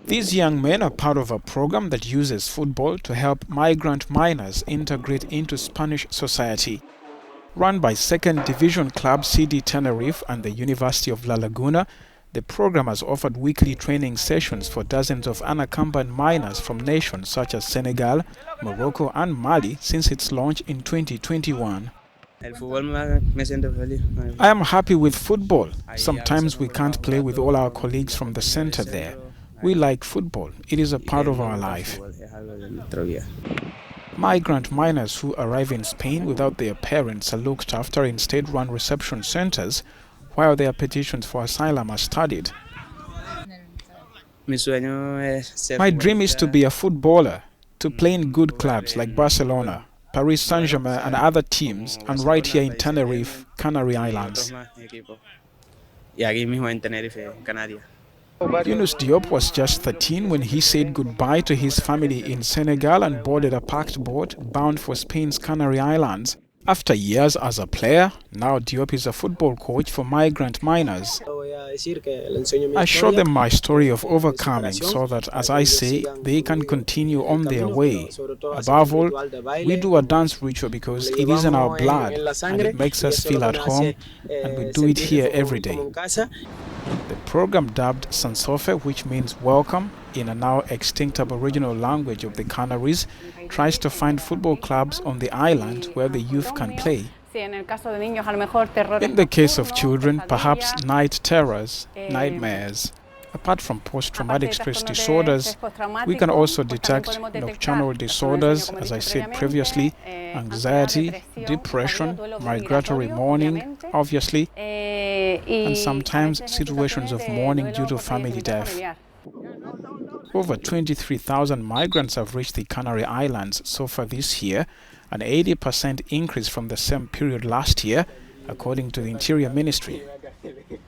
These young men are part of a program that uses football to help migrant miners integrate into Spanish society. Run by second division club CD Tenerife and the University of La Laguna, the program has offered weekly training sessions for dozens of unaccompanied minors from nations such as Senegal, Morocco and Mali since its launch in 2021. I am happy with football. Sometimes we can't play with all our colleagues from the center there. We like football. It is a part of our life. Migrant miners who arrive in Spain without their parents are looked after in state-run reception centers while their petitions for asylum are studied. My dream is to be a footballer, to play in good clubs like Barcelona, Paris Saint-Germain and other teams, and right here in Tenerife, Canary Islands. Yunus Diop was just 13 when he said goodbye to his family in Senegal and boarded a packed boat bound for Spain's Canary Islands. After years as a player, now Diop is a football coach for migrant miners. I show them my story of overcoming so that, as I say, they can continue on their way. Above all, we do a dance ritual because it is in our blood and it makes us feel at home, and we do it here every day. The program, dubbed Sansofe, which means welcome in a now extinct Aboriginal language of the Canaries, tries to find football clubs on the island where the youth can play. In the case of children, perhaps night terrors, nightmares. Apart from post-traumatic stress disorders, we can also detect nocturnal disorders, as I said previously, anxiety, depression, migratory mourning, obviously, and sometimes situations of mourning due to family death. Over 23,000 migrants have reached the Canary Islands so far this year, an 80% increase from the same period last year, according to the Interior Ministry.